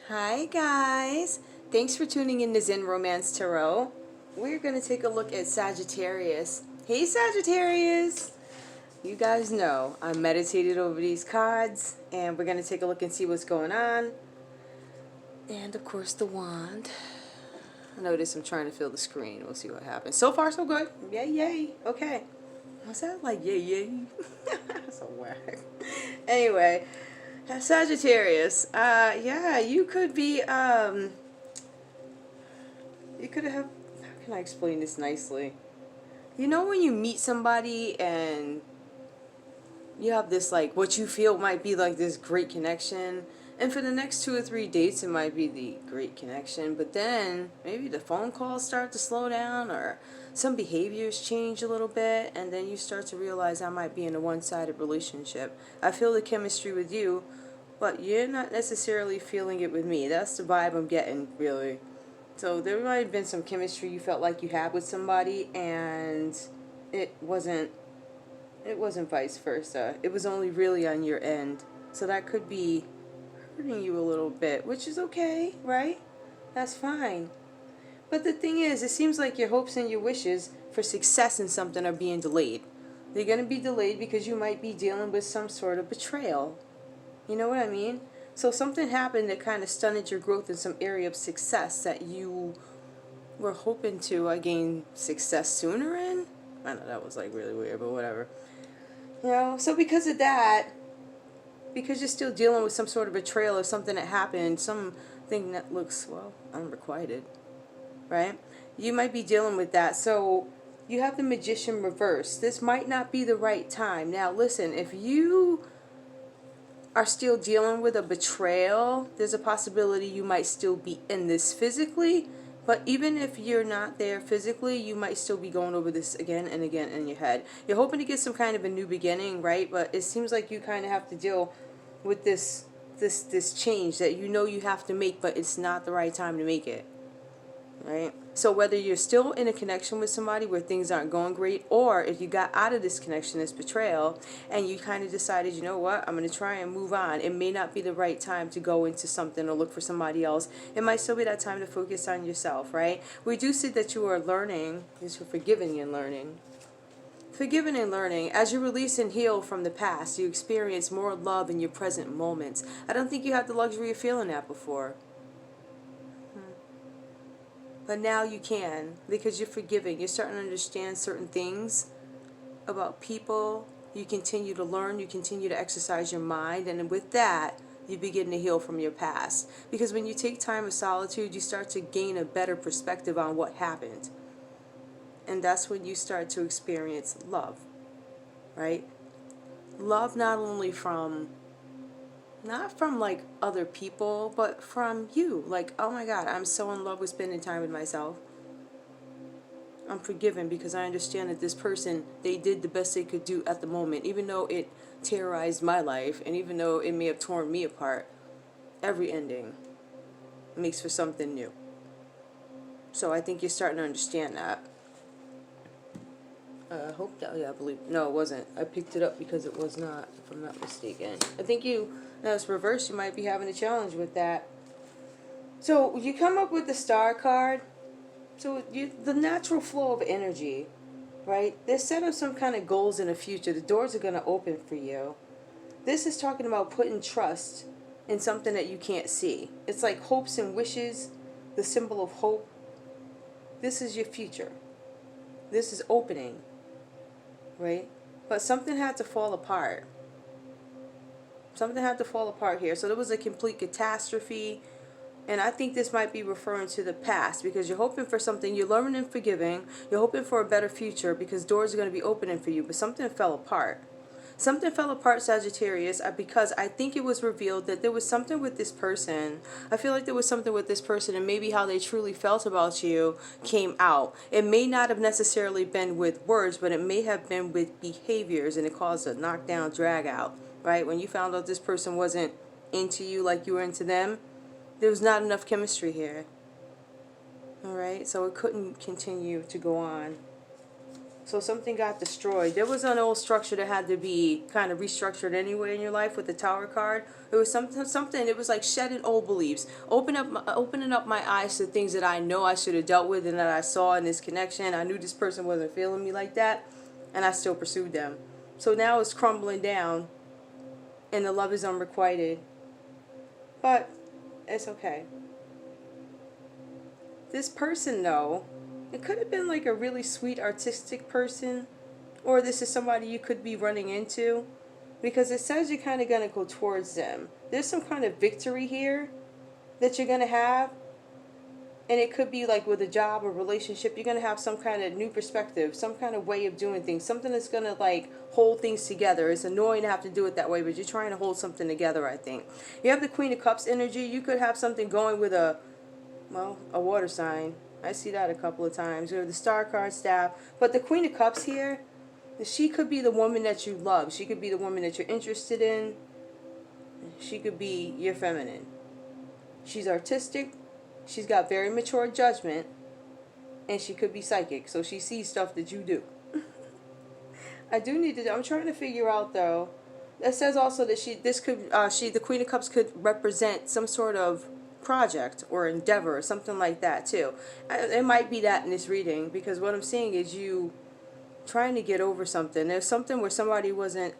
Hi guys! Thanks for tuning in to Zen Romance Tarot. We're going to take a look at Sagittarius. Hey Sagittarius! You guys know I meditated over these cards and we're going to take a look and see what's going on. And of course the wand. I notice I'm trying to fill the screen. We'll see what happens. So far so good. Yay yay. Okay. What's that like? Yay yay. So whack. Anyway. Sagittarius, yeah, you could be, you could have, how can I explain this nicely? You know when you meet somebody and you have this, like, what you feel might be, like, this great connection, and for the next 2 or 3 dates it might be the great connection, but then maybe the phone calls start to slow down, or some behaviors change a little bit, and then you start to realize I might be in a one-sided relationship. I feel the chemistry with you, but you're not necessarily feeling it with me. That's the vibe I'm getting, really. So there might have been some chemistry you felt like you had with somebody, and it wasn't vice versa. It was only really on your end. So that could be hurting you a little bit, which is okay, right? That's fine. But the thing is, it seems like your hopes and your wishes for success in something are being delayed. They're going to be delayed because you might be dealing with some sort of betrayal. You know what I mean? So something happened that kind of stunted your growth in some area of success that you were hoping to gain success sooner in. I know that was like really weird, but whatever. You know, so because of that, because you're still dealing with some sort of betrayal of something that happened, something that looks, well, unrequited, right? You might be dealing with that. So you have the Magician reversed. This might not be the right time. Now listen, if you are still dealing with a betrayal, there's a possibility you might still be in this physically, but even if you're not there physically, you might still be going over this again and again in your head. You're hoping to get some kind of a new beginning, right? But it seems like you kind of have to deal with this change that you know you have to make, but it's not the right time to make it. Right? So whether you're still in a connection with somebody where things aren't going great, or if you got out of this connection, this betrayal, and you kind of decided, you know what, I'm going to try and move on. It may not be the right time to go into something or look for somebody else. It might still be that time to focus on yourself, right? We do see that you are learning, is for forgiving and learning. Forgiving and learning. As you release and heal from the past, you experience more love in your present moments. I don't think you had the luxury of feeling that before. But now you can, because you're forgiving. You're starting to understand certain things about people. You continue to learn. You continue to exercise your mind. And with that, you begin to heal from your past. Because when you take time of solitude, you start to gain a better perspective on what happened. And that's when you start to experience love, right? Love not only from... not from like other people, but from you. Like, oh my God, I'm so in love with spending time with myself. I'm forgiven because I understand that this person, they did the best they could do at the moment, even though it terrorized my life, and even though it may have torn me apart. Every ending makes for something new. So I think you're starting to understand that. I hope that, yeah, I believe, no, it wasn't. I picked it up because it was not, if I'm not mistaken. I think now it's reversed, you might be having a challenge with that. So you come up with the Star card. So the natural flow of energy, right? They're setting up some kind of goals in the future. The doors are going to open for you. This is talking about putting trust in something that you can't see. It's like hopes and wishes, the symbol of hope. This is your future. This is opening, right? But something had to fall apart. Something had to fall apart here. So there was a complete catastrophe. And I think this might be referring to the past, because you're hoping for something, you're learning and forgiving, you're hoping for a better future because doors are going to be opening for you, but something fell apart. Something fell apart, Sagittarius, because I think it was revealed that there was something with this person. I feel like there was something with this person, and maybe how they truly felt about you came out. It may not have necessarily been with words, but it may have been with behaviors, and it caused a knockdown, drag out, right? When you found out this person wasn't into you like you were into them, there was not enough chemistry here. Alright, so it couldn't continue to go on. So something got destroyed. There was an old structure that had to be kind of restructured anyway in your life with the Tower card. It was something. It was like shedding old beliefs, opening up my eyes to things that I know I should have dealt with and that I saw in this connection. I knew this person wasn't feeling me like that, and I still pursued them. So now it's crumbling down, and the love is unrequited. But it's okay. This person, though, it could have been like a really sweet artistic person, or this is somebody you could be running into, because it says you're kind of going to go towards them. There's some kind of victory here that you're going to have, and it could be like with a job or relationship. You're going to have some kind of new perspective, some kind of way of doing things, something that's going to like hold things together. It's annoying to have to do it that way, but you're trying to hold something together, I think. You have the Queen of Cups energy. You could have something going with a water sign. I see that a couple of times. We have the Star card, Staff. But the Queen of Cups here, she could be the woman that you love. She could be the woman that you're interested in. She could be your feminine. She's artistic. She's got very mature judgment. And she could be psychic. So she sees stuff that you do. I do need to... I'm trying to figure out, though. It says also that the Queen of Cups could represent some sort of project or endeavor or something like that too. It might be that in this reading, because what I'm seeing is you trying to get over something. There's something where somebody wasn't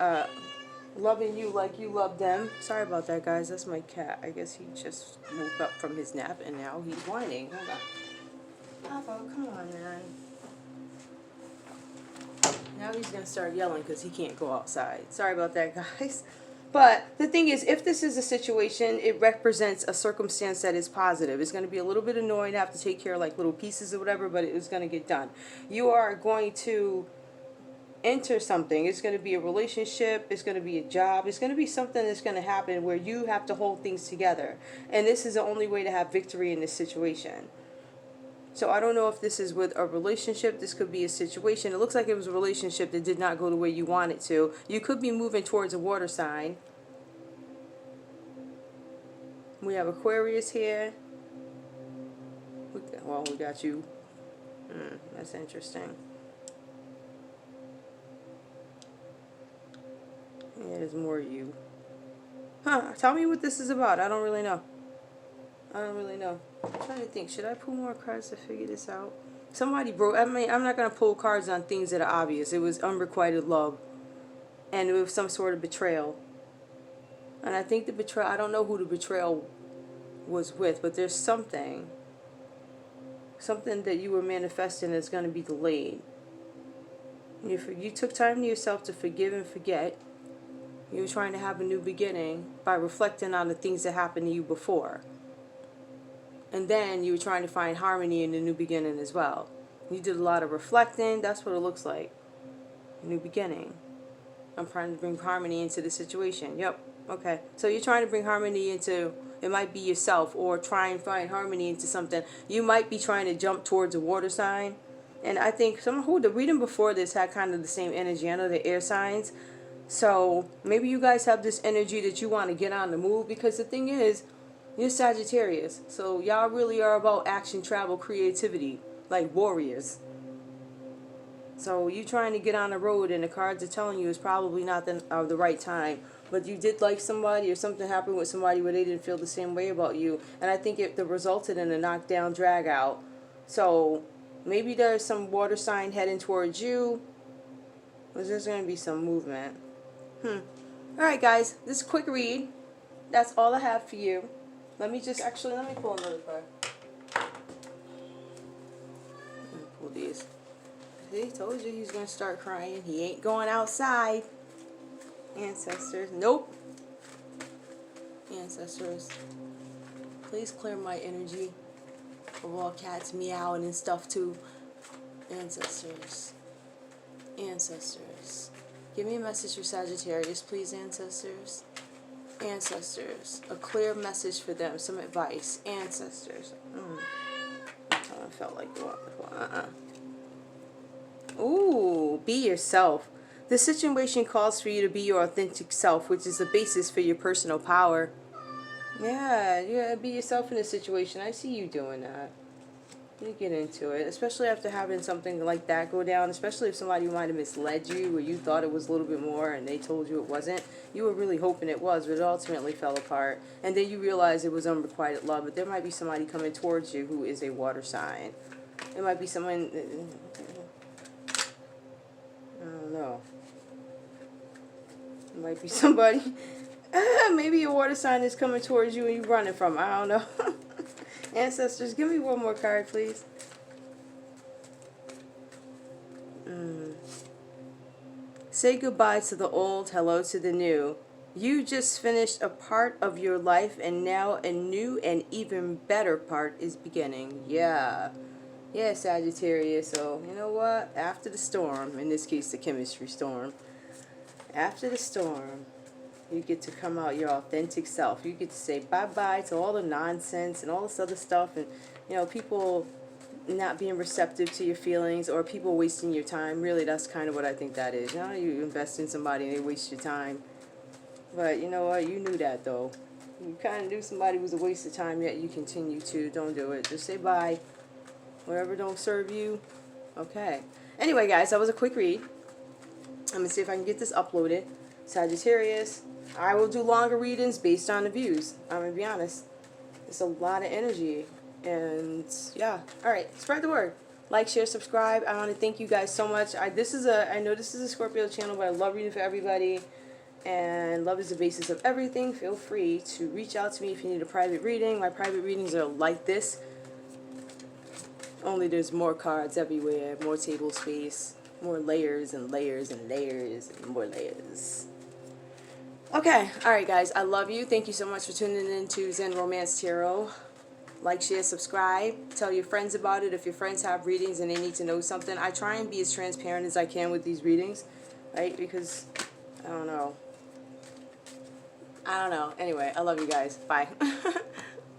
loving you like you loved them. Sorry about that, guys. That's my cat. I guess he just woke up from his nap and now he's whining. Hold on. Papa, come on, man. Now he's gonna start yelling because he can't go outside. Sorry about that, guys. But the thing is, if this is a situation, it represents a circumstance that is positive. It's going to be a little bit annoying to have to take care of like little pieces or whatever, but it's going to get done. You are going to enter something. It's going to be a relationship. It's going to be a job. It's going to be something that's going to happen where you have to hold things together. And this is the only way to have victory in this situation. So I don't know if this is with a relationship. This could be a situation. It looks like it was a relationship that did not go the way you want it to. You could be moving towards a water sign. We have Aquarius here. We got you. That's interesting. Yeah, there's more of you. Tell me what this is about. I don't really know. I'm trying to think. Should I pull more cards to figure this out? Somebody broke. I mean, I'm not going to pull cards on things that are obvious. It was unrequited love. And it was some sort of betrayal. And I think the betrayal, I don't know who the betrayal was with, but there's something that you were manifesting that's going to be delayed. You took time to yourself to forgive and forget. You were trying to have a new beginning by reflecting on the things that happened to you before. And then you were trying to find harmony in the new beginning as well. You did a lot of reflecting. That's what it looks like. A new beginning. I'm trying to bring harmony into the situation. Yep. Okay. So you're trying to bring harmony into, it might be yourself, or try and find harmony into something. You might be trying to jump towards a water sign. And I think someone who, the reading before this had kind of the same energy. I know the air signs. So maybe you guys have this energy that you want to get on the move, because the thing is, you're Sagittarius, so y'all really are about action, travel, creativity, like warriors. So you trying to get on the road, and the cards are telling you it's probably not the right time. But you did like somebody, or something happened with somebody where they didn't feel the same way about you. And I think it resulted in a knockdown, drag out. So maybe there's some water sign heading towards you. There's going to be some movement. Alright, guys, this is a quick read. That's all I have for you. Let me pull another card. Let me pull these. See, told you he's going to start crying. He ain't going outside. Ancestors. Nope. Ancestors. Please clear my energy of all cats meowing and stuff too. Ancestors. Ancestors. Give me a message for Sagittarius, please, ancestors. Ancestors. A clear message for them. Some advice. Ancestors. I felt like the one before. Ooh, be yourself. The situation calls for you to be your authentic self, which is the basis for your personal power. Yeah, be yourself in a situation. I see you doing that. You get into it, especially after having something like that go down, especially if somebody might have misled you or you thought it was a little bit more and they told you it wasn't. You were really hoping it was, but it ultimately fell apart. And then you realize it was unrequited love, but there might be somebody coming towards you who is a water sign. It might be someone, I don't know. It might be somebody, maybe a water sign is coming towards you and you're running from it. I don't know. Ancestors, give me one more card, please. Say goodbye to the old, hello to the new. You just finished a part of your life and now a new and even better part is beginning. Yeah. Yeah, Sagittarius. So, you know what? After the storm, in this case, the chemistry storm, after the storm, you get to come out your authentic self. You get to say bye-bye to all the nonsense and all this other stuff. And, you know, people not being receptive to your feelings or people wasting your time. Really, that's kind of what I think that is. You know, you invest in somebody and they waste your time. But, you know what? You knew that, though. You kind of knew somebody was a waste of time, yet you continue to. Don't do it. Just say bye. Whatever don't serve you. Okay. Anyway, guys, that was a quick read. I'm going to see if I can get this uploaded. Sagittarius. I will do longer readings based on the views. I'm going to be honest. It's a lot of energy. And, yeah. Alright, spread the word. Like, share, subscribe. I want to thank you guys so much. I know this is a Scorpio channel, but I love reading for everybody. And love is the basis of everything. Feel free to reach out to me if you need a private reading. My private readings are like this. Only there's more cards everywhere. More table space. More layers and layers and layers and more layers. Okay, alright guys, I love you. Thank you so much for tuning in to Zen Romance Tarot. Like, share, subscribe. Tell your friends about it if your friends have readings and they need to know something. I try and be as transparent as I can with these readings, right? Because, I don't know. Anyway, I love you guys. Bye.